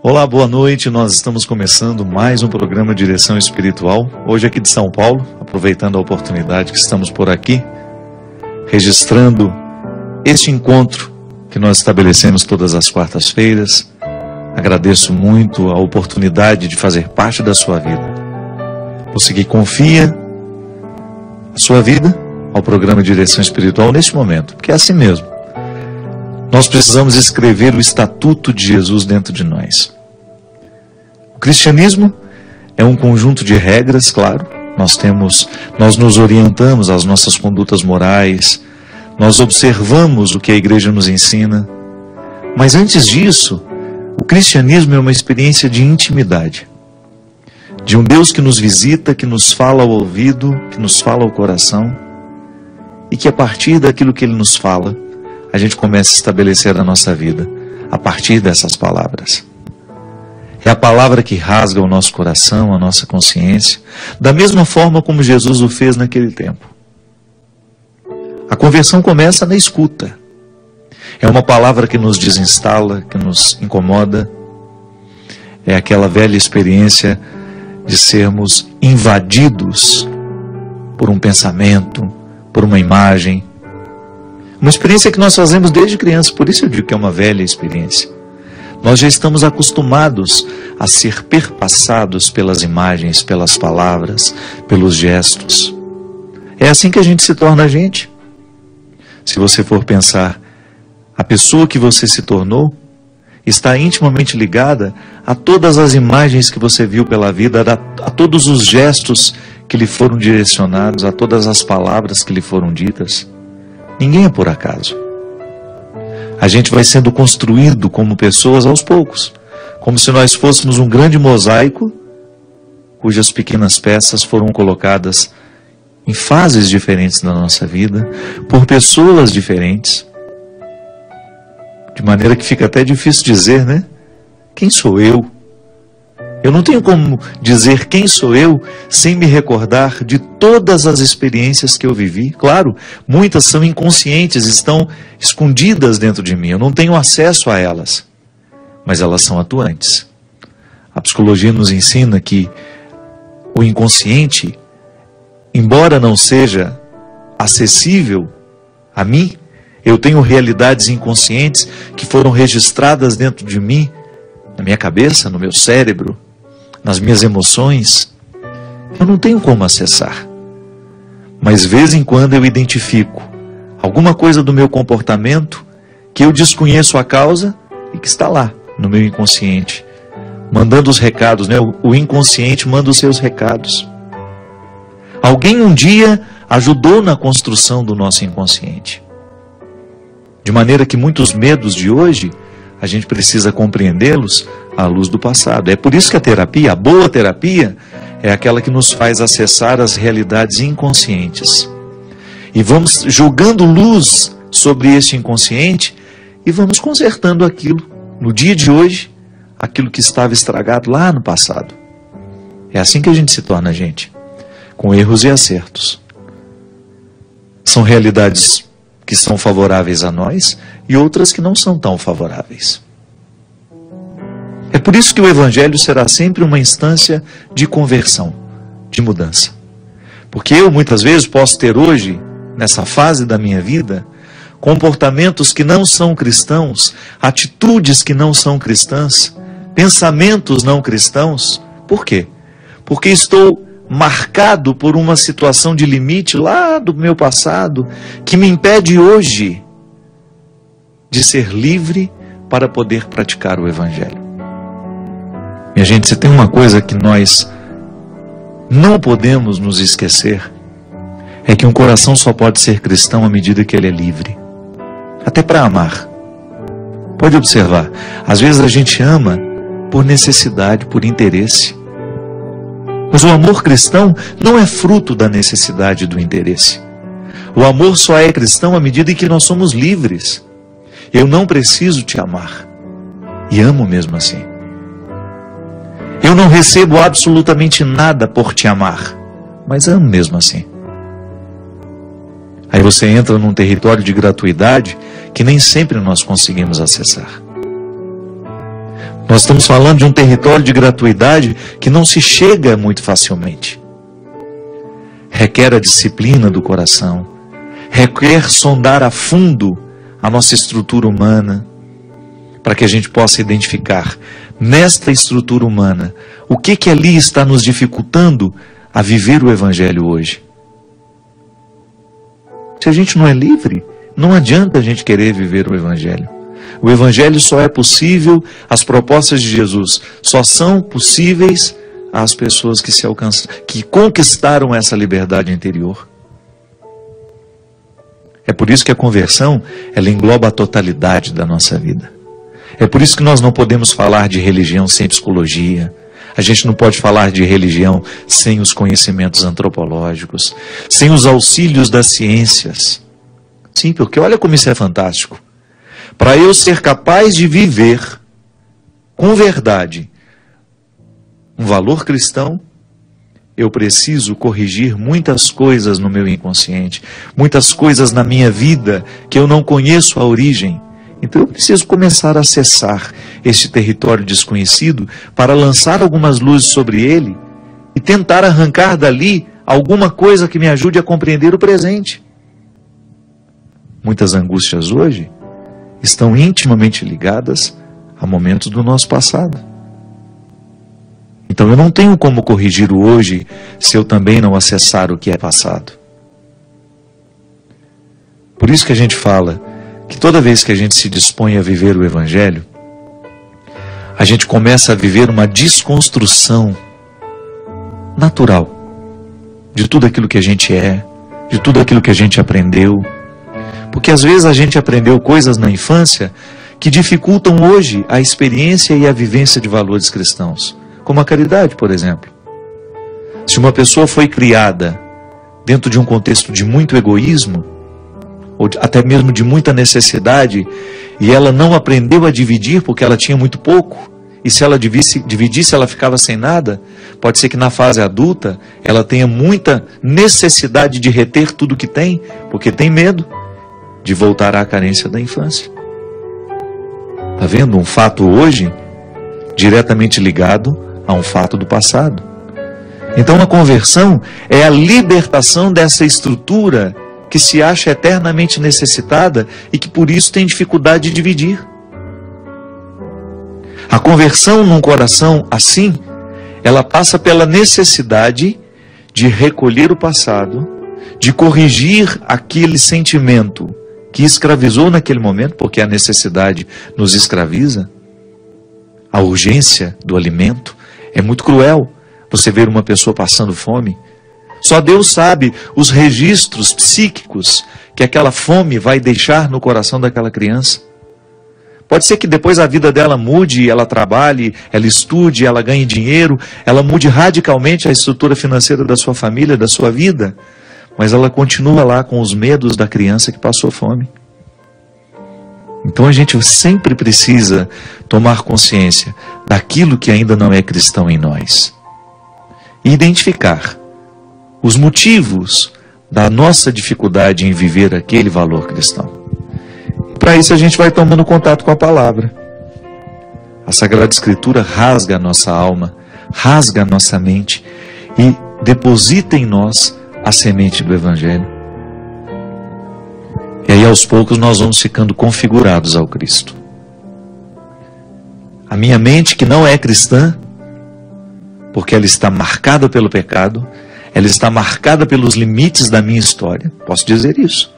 Olá, boa noite. Nós estamos começando mais um programa Direção Espiritual, hoje aqui de São Paulo, aproveitando a oportunidade que estamos por aqui, registrando este encontro que nós estabelecemos todas as quartas-feiras. Agradeço muito a oportunidade de fazer parte da sua vida. Você que confia a sua vida ao programa Direção Espiritual neste momento, porque é assim mesmo. Nós precisamos escrever o Estatuto de Jesus dentro de nós. O cristianismo é um conjunto de regras, claro. Nós nos orientamos às nossas condutas morais, nós observamos o que a igreja nos ensina. Mas antes disso, o cristianismo é uma experiência de intimidade. De um Deus que nos visita, que nos fala ao ouvido, que nos fala ao coração, e que a partir daquilo que Ele nos fala, a gente começa a estabelecer a nossa vida a partir dessas palavras. É a palavra que rasga o nosso coração, a nossa consciência, da mesma forma como Jesus o fez naquele tempo. A conversão começa na escuta. É uma palavra que nos desinstala, que nos incomoda. É aquela velha experiência de sermos invadidos por um pensamento, por uma imagem. Uma experiência que nós fazemos desde criança, por isso eu digo que é uma velha experiência. Nós já estamos acostumados a ser perpassados pelas imagens, pelas palavras, pelos gestos. É assim que a gente se torna a gente. Se você for pensar, a pessoa que você se tornou está intimamente ligada a todas as imagens que você viu pela vida, a todos os gestos que lhe foram direcionados, a todas as palavras que lhe foram ditas. Ninguém é por acaso. A gente vai sendo construído como pessoas aos poucos, como se nós fôssemos um grande mosaico, cujas pequenas peças foram colocadas em fases diferentes da nossa vida, por pessoas diferentes, de maneira que fica até difícil dizer, né? Quem sou eu? Eu não tenho como dizer quem sou eu sem me recordar de todas as experiências que eu vivi. Claro, muitas são inconscientes, estão escondidas dentro de mim. Eu não tenho acesso a elas, mas elas são atuantes. A psicologia nos ensina que o inconsciente, embora não seja acessível a mim, eu tenho realidades inconscientes que foram registradas dentro de mim, na minha cabeça, no meu cérebro, nas minhas emoções. Eu não tenho como acessar. Mas de vez em quando eu identifico alguma coisa do meu comportamento que eu desconheço a causa e que está lá, no meu inconsciente, mandando os recados, né? O inconsciente manda os seus recados. Alguém um dia ajudou na construção do nosso inconsciente. De maneira que muitos medos de hoje, a gente precisa compreendê-los à luz do passado. É por isso que a terapia, a boa terapia, é aquela que nos faz acessar as realidades inconscientes. E vamos jogando luz sobre este inconsciente e vamos consertando aquilo, no dia de hoje, aquilo que estava estragado lá no passado. É assim que a gente se torna gente, com erros e acertos. São realidades que são favoráveis a nós e outras que não são tão favoráveis. É por isso que o Evangelho será sempre uma instância de conversão, de mudança. Porque eu muitas vezes posso ter hoje, nessa fase da minha vida, comportamentos que não são cristãos, atitudes que não são cristãs, pensamentos não cristãos. Por quê? Porque estou marcado por uma situação de limite lá do meu passado, que me impede hoje de ser livre para poder praticar o Evangelho. Minha gente, se tem uma coisa que nós não podemos nos esquecer, é que um coração só pode ser cristão à medida que ele é livre. Até para amar. Pode observar, às vezes a gente ama por necessidade, por interesse. Mas o amor cristão não é fruto da necessidade e do interesse. O amor só é cristão à medida em que nós somos livres. Eu não preciso te amar. E amo mesmo assim. Eu não recebo absolutamente nada por te amar. Mas amo mesmo assim. Aí você entra num território de gratuidade que nem sempre nós conseguimos acessar. Nós estamos falando de um território de gratuidade que não se chega muito facilmente. Requer a disciplina do coração, requer sondar a fundo a nossa estrutura humana, para que a gente possa identificar nesta estrutura humana o que ali está nos dificultando a viver o Evangelho hoje. Se a gente não é livre, não adianta a gente querer viver o Evangelho. O Evangelho só é possível, as propostas de Jesus só são possíveis às pessoas que se alcançam, que conquistaram essa liberdade interior. É por isso que a conversão, ela engloba a totalidade da nossa vida. É por isso que nós não podemos falar de religião sem psicologia. A gente não pode falar de religião sem os conhecimentos antropológicos, sem os auxílios das ciências. Sim, porque olha como isso é fantástico. Para eu ser capaz de viver com verdade um valor cristão, eu preciso corrigir muitas coisas no meu inconsciente, muitas coisas na minha vida que eu não conheço a origem. Então eu preciso começar a acessar este território desconhecido para lançar algumas luzes sobre ele e tentar arrancar dali alguma coisa que me ajude a compreender o presente. Muitas angústias hoje estão intimamente ligadas a momentos do nosso passado. Então eu não tenho como corrigir o hoje se eu também não acessar o que é passado. Por isso que a gente fala que toda vez que a gente se dispõe a viver o Evangelho, a gente começa a viver uma desconstrução natural de tudo aquilo que a gente é, de tudo aquilo que a gente aprendeu. Porque às vezes a gente aprendeu coisas na infância que dificultam hoje a experiência e a vivência de valores cristãos. Como a caridade, por exemplo. Se uma pessoa foi criada dentro de um contexto de muito egoísmo, ou até mesmo de muita necessidade, e ela não aprendeu a dividir porque ela tinha muito pouco, e se ela dividisse ela ficava sem nada, pode ser que na fase adulta ela tenha muita necessidade de reter tudo que tem, porque tem medo de voltar à carência da infância. Está vendo? Um fato hoje diretamente ligado a um fato do passado. Então a conversão é a libertação dessa estrutura que se acha eternamente necessitada e que por isso tem dificuldade de dividir. A conversão num coração assim, ela passa pela necessidade de recolher o passado, de corrigir aquele sentimento que escravizou naquele momento, porque a necessidade nos escraviza. A urgência do alimento é muito cruel. Você ver uma pessoa passando fome, só Deus sabe os registros psíquicos que aquela fome vai deixar no coração daquela criança. Pode ser que depois a vida dela mude, ela trabalhe, ela estude, ela ganhe dinheiro, ela mude radicalmente a estrutura financeira da sua família, da sua vida, mas ela continua lá com os medos da criança que passou fome. Então a gente sempre precisa tomar consciência daquilo que ainda não é cristão em nós e identificar os motivos da nossa dificuldade em viver aquele valor cristão. Para isso a gente vai tomando contato com a palavra. A Sagrada Escritura rasga a nossa alma, rasga a nossa mente e deposita em nós a semente do Evangelho. E aí aos poucos nós vamos ficando configurados ao Cristo. A minha mente, que não é cristã, porque ela está marcada pelo pecado, ela está marcada pelos limites da minha história, posso dizer isso.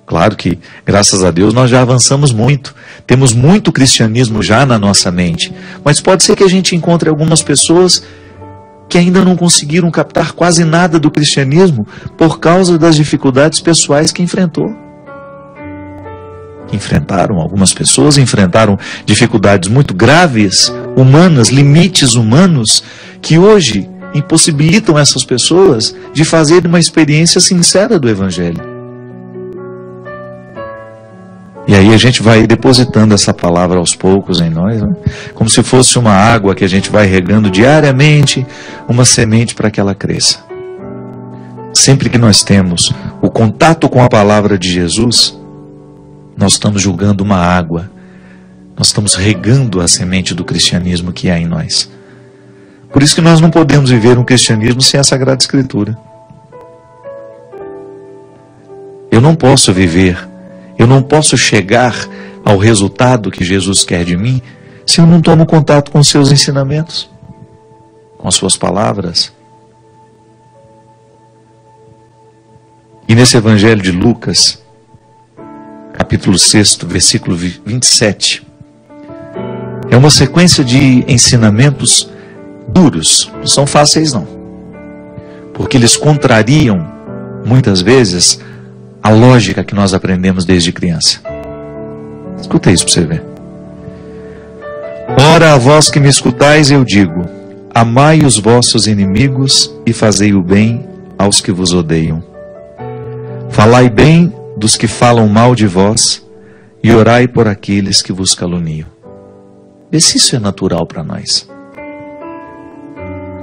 Claro que, graças a Deus, nós já avançamos muito, temos muito cristianismo já na nossa mente, mas pode ser que a gente encontre algumas pessoas que ainda não conseguiram captar quase nada do cristianismo por causa das dificuldades pessoais que enfrentou. Algumas pessoas enfrentaram dificuldades muito graves, humanas, limites humanos, que hoje impossibilitam essas pessoas de fazer uma experiência sincera do Evangelho. E aí a gente vai depositando essa palavra aos poucos em nós, né? Como se fosse uma água que a gente vai regando diariamente, uma semente para que ela cresça. Sempre que nós temos o contato com a palavra de Jesus, nós estamos julgando uma água, nós estamos regando a semente do cristianismo que há em nós. Por isso que nós não podemos viver um cristianismo sem a Sagrada Escritura. Eu não posso viver, eu não posso chegar ao resultado que Jesus quer de mim se eu não tomo contato com os seus ensinamentos, com as suas palavras. E nesse Evangelho de Lucas, capítulo 6, versículo 27, é uma sequência de ensinamentos duros, não são fáceis não, porque eles contrariam, muitas vezes, a lógica que nós aprendemos desde criança. Escuta isso para você ver. Ora, a vós que me escutais, eu digo, amai os vossos inimigos e fazei o bem aos que vos odeiam. Falai bem dos que falam mal de vós e orai por aqueles que vos caluniam. Vê se isso é natural para nós.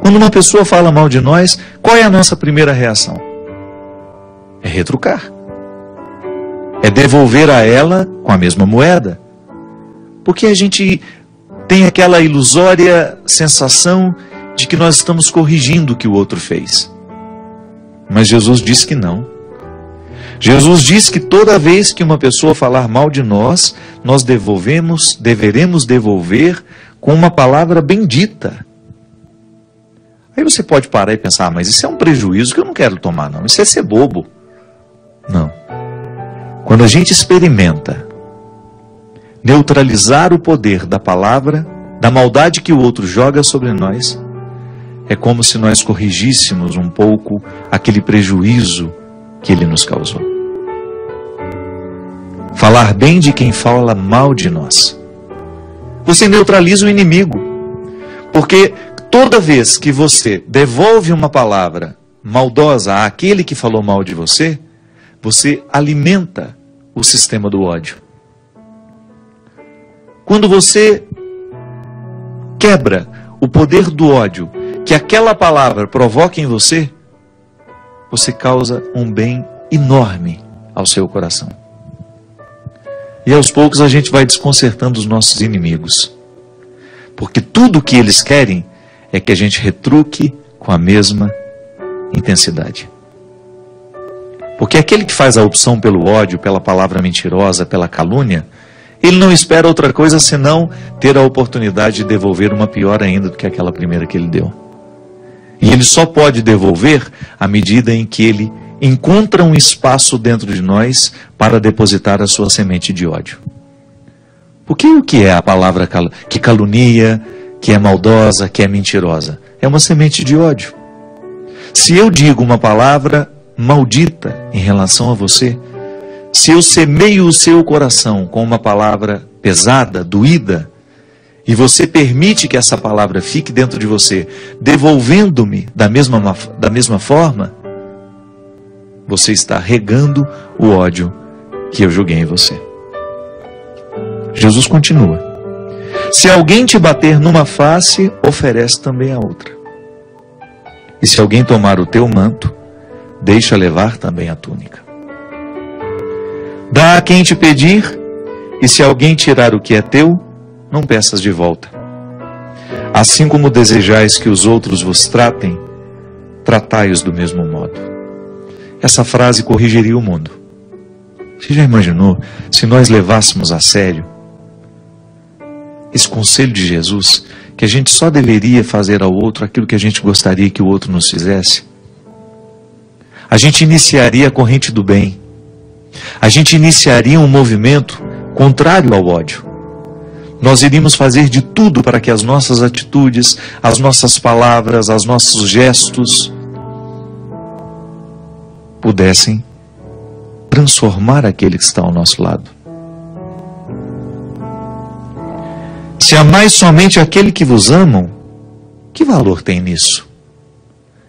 Quando uma pessoa fala mal de nós, qual é a nossa primeira reação? É retrucar. É devolver a ela com a mesma moeda. Porque a gente tem aquela ilusória sensação de que nós estamos corrigindo o que o outro fez. Mas Jesus diz que não. Jesus diz que toda vez que uma pessoa falar mal de nós, nós deveremos devolver com uma palavra bendita. Aí você pode parar e pensar, mas isso é um prejuízo que eu não quero tomar não, isso é ser bobo. Não. Quando a gente experimenta neutralizar o poder da palavra, da maldade que o outro joga sobre nós, é como se nós corrigíssemos um pouco aquele prejuízo que ele nos causou. Falar bem de quem fala mal de nós. Você neutraliza o inimigo. Porque toda vez que você devolve uma palavra maldosa àquele que falou mal de você, você alimenta o sistema do ódio. Quando você quebra o poder do ódio que aquela palavra provoca em você, você causa um bem enorme ao seu coração. E aos poucos a gente vai desconcertando os nossos inimigos. Porque tudo o que eles querem é que a gente retruque com a mesma intensidade. Porque aquele que faz a opção pelo ódio, pela palavra mentirosa, pela calúnia, ele não espera outra coisa senão ter a oportunidade de devolver uma pior ainda do que aquela primeira que ele deu. E ele só pode devolver à medida em que ele encontra um espaço dentro de nós para depositar a sua semente de ódio. Porque o que é a palavra que calunia, que é maldosa, que é mentirosa? É uma semente de ódio. Se eu digo uma palavra maldita em relação a você, se eu semeio o seu coração com uma palavra pesada, doída, e você permite que essa palavra fique dentro de você, devolvendo-me da mesma forma, você está regando o ódio que eu joguei em você. Jesus continua. Se alguém te bater numa face, oferece também a outra. E se alguém tomar o teu manto, deixa levar também a túnica. Dá a quem te pedir, e se alguém tirar o que é teu, não peças de volta. Assim como desejais que os outros vos tratem, tratai-os do mesmo modo. Essa frase corrigiria o mundo. Você já imaginou se nós levássemos a sério esse conselho de Jesus, que a gente só deveria fazer ao outro aquilo que a gente gostaria que o outro nos fizesse? A gente iniciaria a corrente do bem. A gente iniciaria um movimento contrário ao ódio. Nós iríamos fazer de tudo para que as nossas atitudes, as nossas palavras, os nossos gestos pudessem transformar aquele que está ao nosso lado. Se amais somente aquele que vos amam, que valor tem nisso?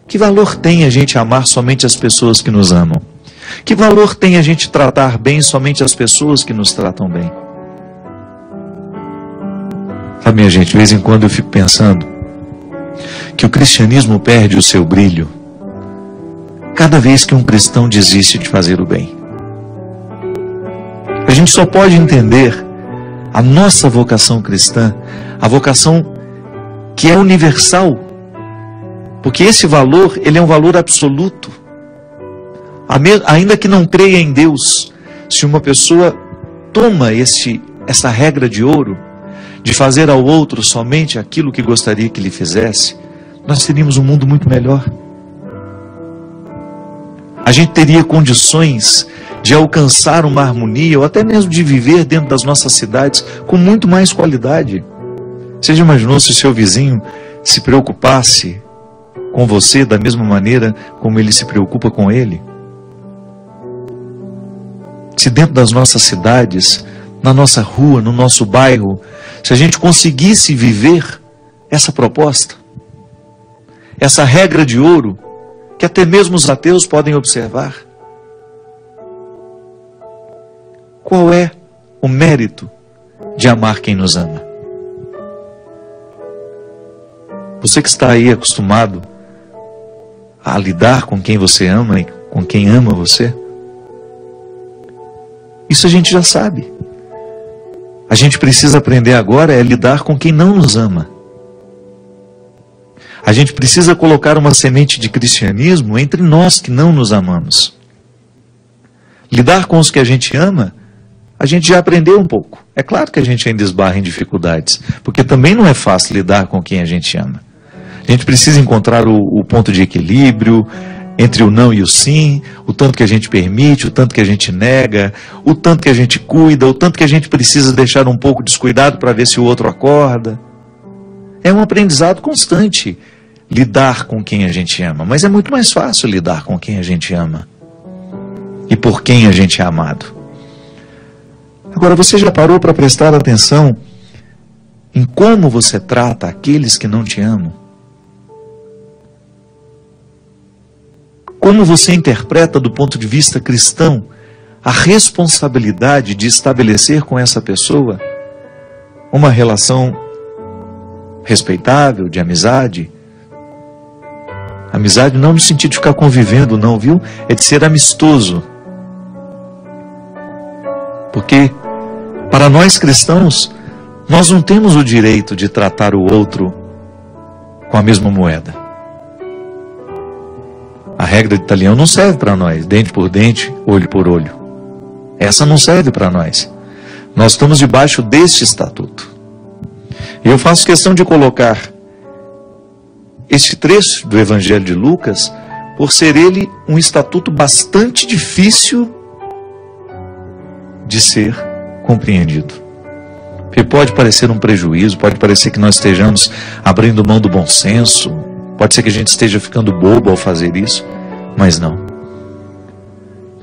Que valor tem a gente amar somente as pessoas que nos amam? Que valor tem a gente tratar bem somente as pessoas que nos tratam bem? Sabe, minha gente, de vez em quando eu fico pensando que o cristianismo perde o seu brilho cada vez que um cristão desiste de fazer o bem. A gente só pode entender a nossa vocação cristã, a vocação que é universal, porque esse valor, ele é um valor absoluto. Ainda que não creia em Deus, se uma pessoa toma essa regra de ouro, de fazer ao outro somente aquilo que gostaria que lhe fizesse, nós teríamos um mundo muito melhor. A gente teria condições de alcançar uma harmonia, ou até mesmo de viver dentro das nossas cidades com muito mais qualidade. Você já imaginou se o seu vizinho se preocupasse com você da mesma maneira como ele se preocupa com ele? Se dentro das nossas cidades, na nossa rua, no nosso bairro, se a gente conseguisse viver essa proposta, essa regra de ouro, que até mesmo os ateus podem observar. Qual é o mérito de amar quem nos ama? Você que está aí acostumado a lidar com quem você ama e com quem ama você, isso a gente já sabe. A gente precisa aprender agora é lidar com quem não nos ama. A gente precisa colocar uma semente de cristianismo entre nós que não nos amamos. Lidar com os que a gente ama, a gente já aprendeu um pouco. É claro que a gente ainda esbarra em dificuldades, porque também não é fácil lidar com quem a gente ama. A gente precisa encontrar o ponto de equilíbrio entre o não e o sim, o tanto que a gente permite, o tanto que a gente nega, o tanto que a gente cuida, o tanto que a gente precisa deixar um pouco descuidado para ver se o outro acorda. É um aprendizado constante lidar com quem a gente ama, mas é muito mais fácil lidar com quem a gente ama e por quem a gente é amado. Agora, você já parou para prestar atenção em como você trata aqueles que não te amam? Como você interpreta do ponto de vista cristão a responsabilidade de estabelecer com essa pessoa uma relação respeitável, de amizade? Amizade não no sentido de ficar convivendo, não, viu? É de ser amistoso. Porque, para nós cristãos, nós não temos o direito de tratar o outro com a mesma moeda. A regra de Italião não serve para nós, dente por dente, olho por olho. Essa não serve para nós. Nós estamos debaixo deste estatuto. E eu faço questão de colocar este trecho do Evangelho de Lucas, por ser ele um estatuto bastante difícil de ser compreendido. Porque pode parecer um prejuízo, pode parecer que nós estejamos abrindo mão do bom senso, pode ser que a gente esteja ficando bobo ao fazer isso, mas não.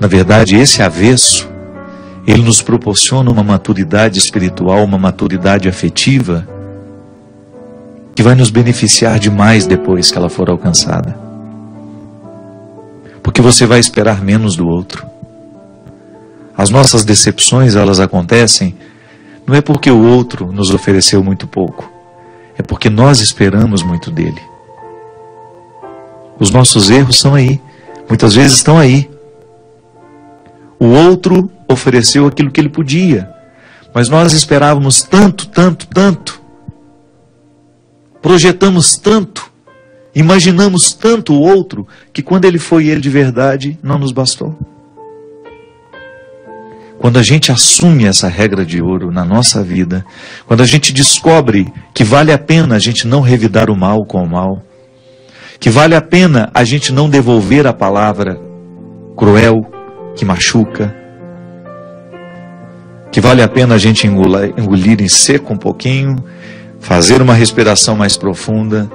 Na verdade, esse avesso, ele nos proporciona uma maturidade espiritual, uma maturidade afetiva, que vai nos beneficiar demais depois que ela for alcançada. Porque você vai esperar menos do outro. As nossas decepções, elas acontecem, não é porque o outro nos ofereceu muito pouco, é porque nós esperamos muito dele. Os nossos erros são aí, muitas vezes estão aí. O outro ofereceu aquilo que ele podia, mas nós esperávamos tanto, tanto, tanto, projetamos tanto, imaginamos tanto o outro, que quando ele foi ele de verdade, não nos bastou. Quando a gente assume essa regra de ouro na nossa vida, quando a gente descobre que vale a pena a gente não revidar o mal com o mal, que vale a pena a gente não devolver a palavra cruel, que machuca, que vale a pena a gente engolir em seco um pouquinho, fazer uma respiração mais profunda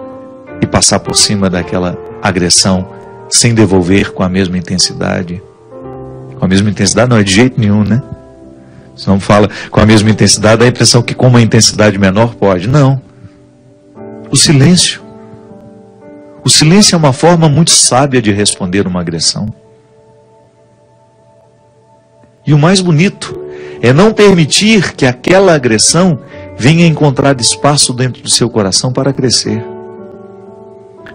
e passar por cima daquela agressão sem devolver com a mesma intensidade. Com a mesma intensidade não é de jeito nenhum, né? Se não fala com a mesma intensidade, dá a impressão que com uma intensidade menor pode. Não. O silêncio. O silêncio é uma forma muito sábia de responder uma agressão. E o mais bonito é não permitir que aquela agressão venha encontrar espaço dentro do seu coração para crescer.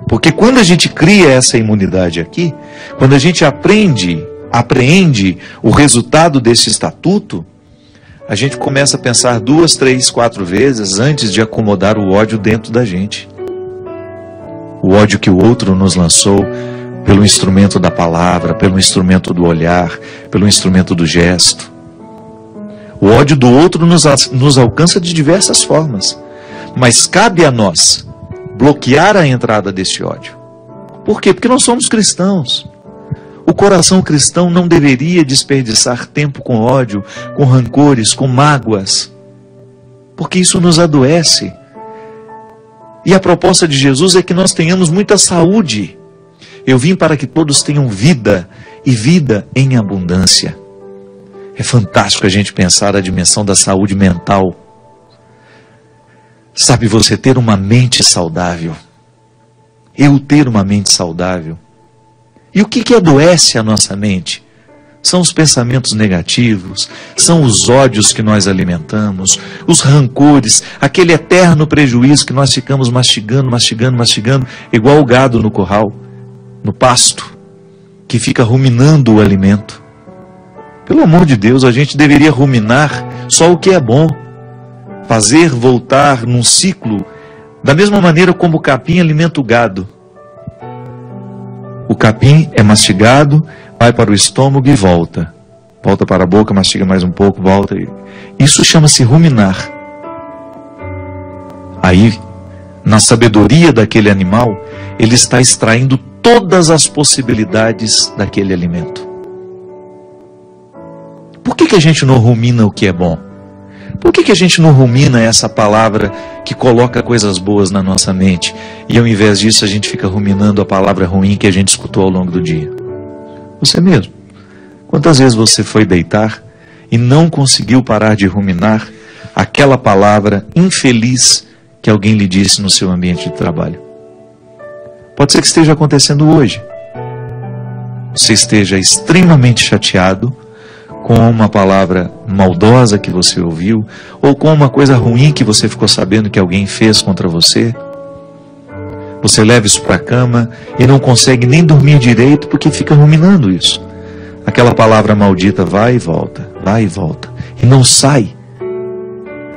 Porque quando a gente cria essa imunidade aqui, quando a gente apreende o resultado desse estatuto, a gente começa a pensar 2, 3, 4 vezes antes de acomodar o ódio dentro da gente. O ódio que o outro nos lançou pelo instrumento da palavra, pelo instrumento do olhar, pelo instrumento do gesto. O ódio do outro nos alcança de diversas formas, mas cabe a nós bloquear a entrada desse ódio. Por quê? Porque nós somos cristãos. O coração cristão não deveria desperdiçar tempo com ódio, com rancores, com mágoas, porque isso nos adoece. E a proposta de Jesus é que nós tenhamos muita saúde. Eu vim para que todos tenham vida, e vida em abundância. É fantástico a gente pensar a dimensão da saúde mental. Sabe, você ter uma mente saudável. Eu ter uma mente saudável. E o que adoece a nossa mente? São os pensamentos negativos, são os ódios que nós alimentamos, os rancores, aquele eterno prejuízo que nós ficamos mastigando, igual o gado no curral, no pasto, que fica ruminando o alimento. Pelo amor de Deus, a gente deveria ruminar só o que é bom, fazer voltar num ciclo, da mesma maneira como o capim alimenta o gado. O capim é mastigado, vai para o estômago e volta. Volta para a boca, mastiga mais um pouco, volta. Isso chama-se ruminar. Aí, na sabedoria daquele animal, ele está extraindo todas as possibilidades daquele alimento. Por que a gente não rumina o que é bom? Por que a gente não rumina essa palavra que coloca coisas boas na nossa mente? E ao invés disso a gente fica ruminando a palavra ruim que a gente escutou ao longo do dia. Você mesmo. Quantas vezes você foi deitar e não conseguiu parar de ruminar aquela palavra infeliz que alguém lhe disse no seu ambiente de trabalho? Pode ser que esteja acontecendo hoje. Você esteja extremamente chateado com uma palavra maldosa que você ouviu, ou com uma coisa ruim que você ficou sabendo que alguém fez contra você. Você leva isso para a cama e não consegue nem dormir direito porque fica ruminando isso. Aquela palavra maldita vai e volta, e não sai,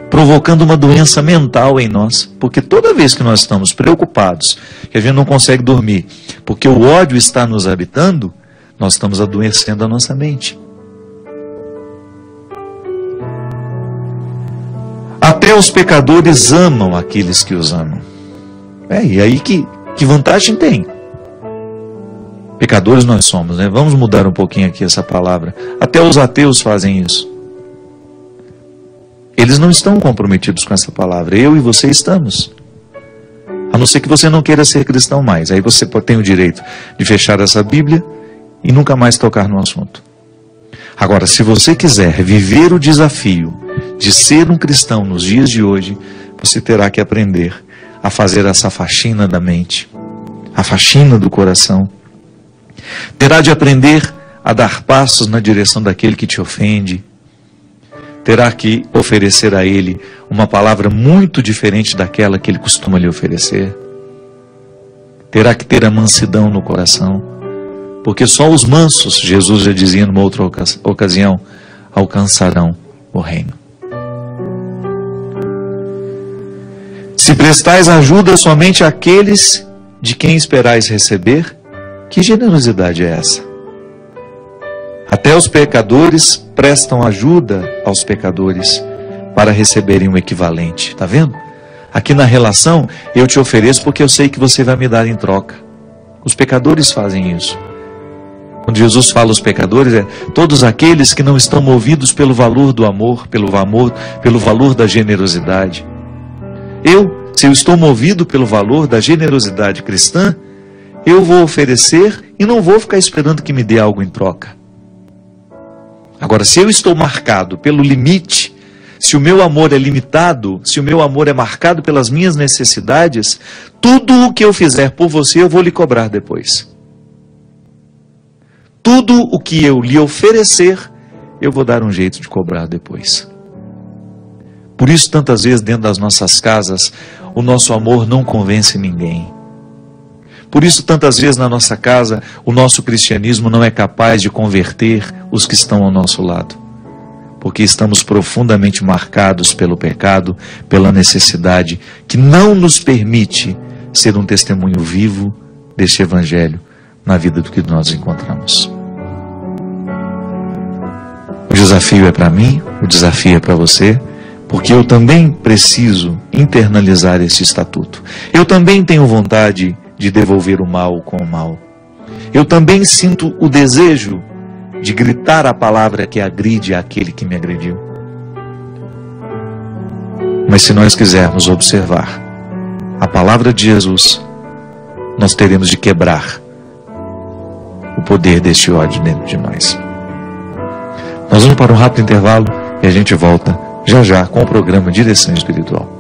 provocando uma doença mental em nós, porque toda vez que nós estamos preocupados, que a gente não consegue dormir, porque o ódio está nos habitando, nós estamos adoecendo a nossa mente. Até os pecadores amam aqueles que os amam. E aí que vantagem tem? Pecadores nós somos, né? Vamos mudar um pouquinho aqui essa palavra. Até os ateus fazem isso. Eles não estão comprometidos com essa palavra. Eu e você estamos. A não ser que você não queira ser cristão mais. Aí você tem o direito de fechar essa Bíblia e nunca mais tocar no assunto. Agora, se você quiser viver o desafio de ser um cristão nos dias de hoje, você terá que aprender a fazer essa faxina da mente, a faxina do coração. Terá de aprender a dar passos na direção daquele que te ofende. Terá que oferecer a ele uma palavra muito diferente daquela que ele costuma lhe oferecer. Terá que ter a mansidão no coração, porque só os mansos, Jesus já dizia numa outra ocasião, alcançarão o reino. Se prestais ajuda somente àqueles de quem esperais receber, que generosidade é essa? Até os pecadores prestam ajuda aos pecadores para receberem um equivalente. Está vendo? Aqui na relação, eu te ofereço porque eu sei que você vai me dar em troca. Os pecadores fazem isso. Quando Jesus fala aos pecadores, é todos aqueles que não estão movidos pelo valor do amor, pelo valor da generosidade. Se eu estou movido pelo valor da generosidade cristã, eu vou oferecer e não vou ficar esperando que me dê algo em troca. Agora, se eu estou marcado pelo limite, se o meu amor é limitado, se o meu amor é marcado pelas minhas necessidades, tudo o que eu fizer por você, eu vou lhe cobrar depois. Tudo o que eu lhe oferecer, eu vou dar um jeito de cobrar depois. Por isso, tantas vezes dentro das nossas casas, o nosso amor não convence ninguém. Por isso, tantas vezes na nossa casa, o nosso cristianismo não é capaz de converter os que estão ao nosso lado. porque estamos profundamente marcados pelo pecado, pela necessidade que não nos permite ser um testemunho vivo deste Evangelho na vida do que nós encontramos. O desafio é para mim, o desafio é para você, porque eu também preciso internalizar esse estatuto. Eu também tenho vontade de devolver o mal com o mal. Eu também sinto o desejo de gritar a palavra que agride aquele que me agrediu. Mas se nós quisermos observar a palavra de Jesus, nós teremos de quebrar o poder deste ódio dentro de nós. Nós vamos para um rápido intervalo e a gente volta já já com o programa Direção Espiritual.